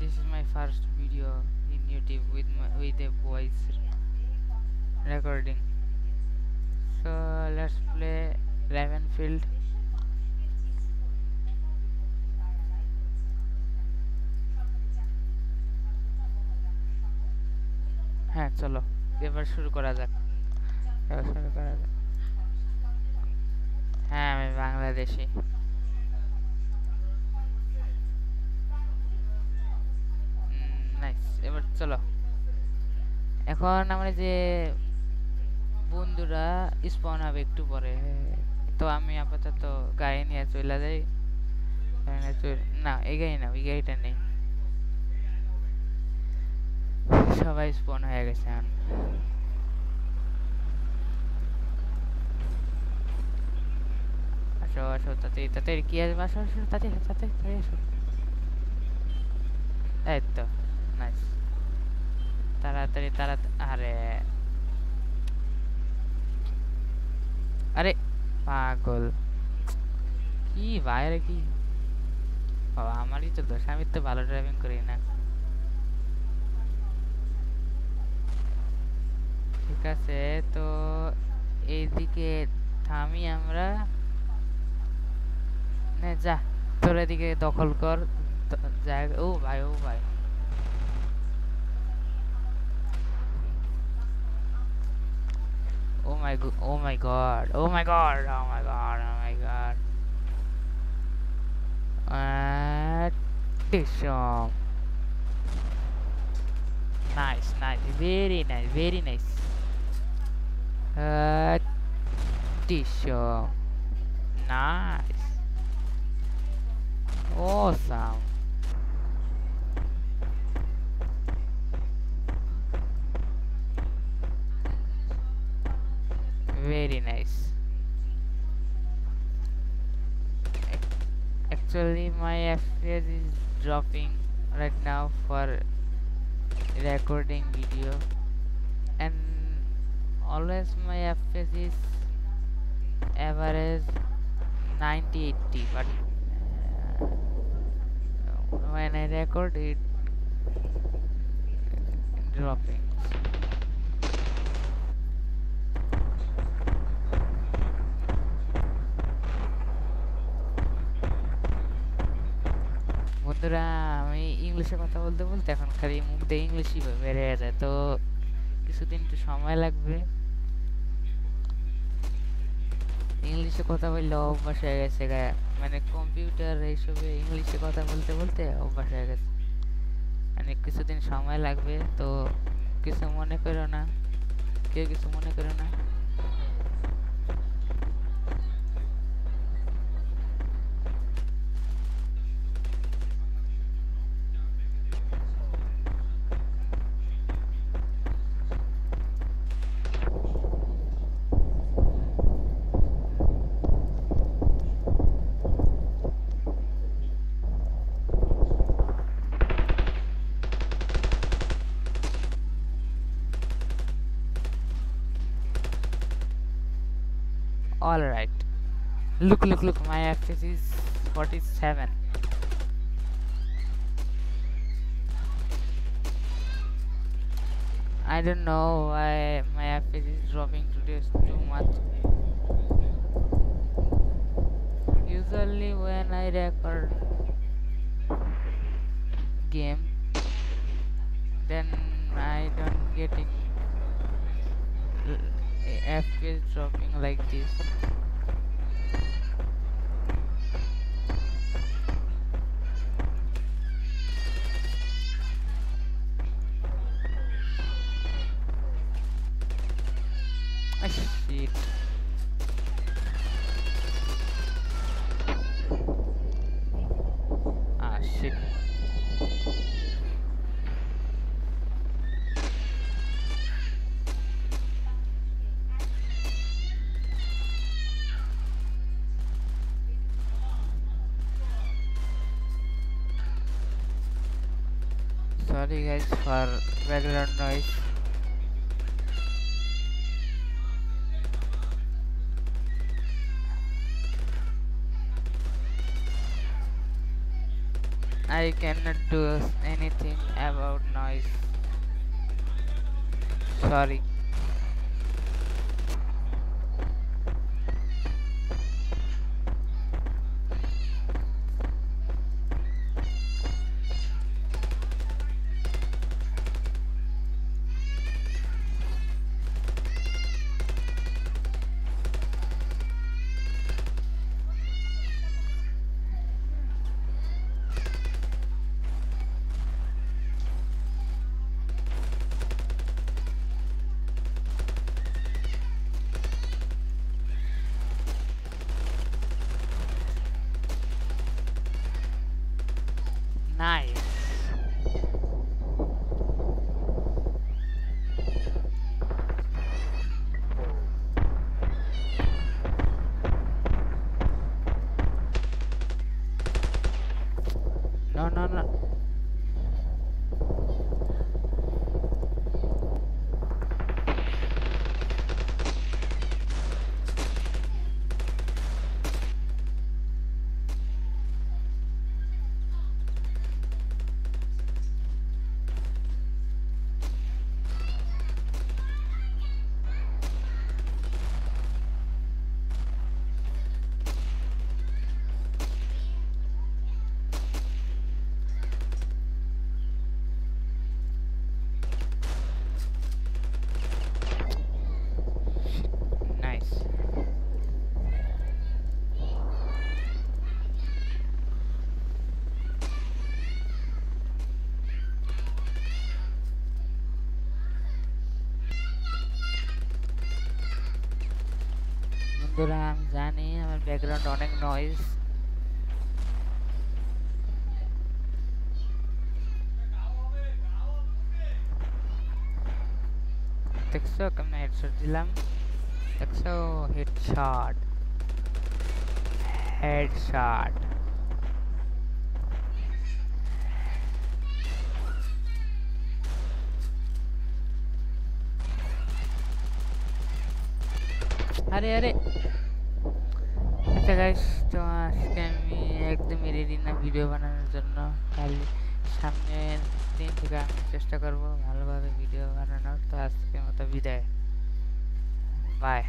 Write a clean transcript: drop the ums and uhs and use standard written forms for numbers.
this is my first video in YouTube with a voice recording. So let's play Ravenfield. হ্যাঁ চলো এবার শুরু করা যাক। হ্যাঁ আমি বাংলাদেশি। নাইস, এবার চলো। এখন আমরা যে বন্ধুরা স্পন হবে একটু পরে, তো আমি আপাতত গাড়ি নিয়ে চলে যাই। না এই গাড়ি না, ওই গাড়িটা নেই, সবাই স্পন হয়ে গেছে এখন। আসো আসো তাড়াতাড়ি তাড়াতাড়ি, কি আসবে, আসো আসো তাড়াতাড়ি তাড়াতাড়ি আসো। এই তো নাইস, তাড়াতাড়ি তাড়াতাড়ি। আরে আরে পাগল, কি বাইরে কি বাবা, আমারই তো দোষ, আমি তো ভালো ড্রাইভিং করি না। ঠিক আছে, তো এইদিকে থামি আমরা। নে যা, তোর এদিকে দখল কর জায়গা। ও ভাই ও ভাই, oh my oh my god, oh my god, oh my god, oh my god. Tishom. Nice, nice, very nice, very nice. Tishom. Nice. Awesome. Very nice. Actually my FPS is dropping right now for recording video, and always my FPS is average 90-80, but when I record it dropping. বন্ধুরা আমি ইংলিশে কথা বলতে বলতে এখন খালি মুখ দিয়ে ইংলিশই বের হয়ে যায়, তো কিছুদিন একটু সময় লাগবে। ইংলিশে কথা বললে অভ্যাস হয়ে গেছে, মানে কম্পিউটার এইসবে ইংলিশে কথা বলতে বলতে অভ্যাস হয়ে গেছে, মানে কিছুদিন সময় লাগবে। তো কিছু মনে করো না, কেউ কিছু মনে করো না। All right, look, my FPS is 47. I don't know why my FPS is dropping today too much. Usually when I record game, then I don't getting FPS dropping like this. Ah, shit. Ah, shit. Sorry guys for background noise. I cannot do anything about noise. Sorry. Nice. No, no, no. Nice. বন্ধুরা আমি জানি আমার background অনেক noise. দেখছো কেমন headshot দিলাম? দেখছো headshot headshot. আরে আরে আচ্ছা গাইস, তো আজকে আমি একদমই রেডি না ভিডিও বানানোর জন্য। খালি সামনের দিন থেকে আমি চেষ্টা করব ভালোভাবে ভিডিও বানানোর। তো আজকের মতো বিদায়, বাই।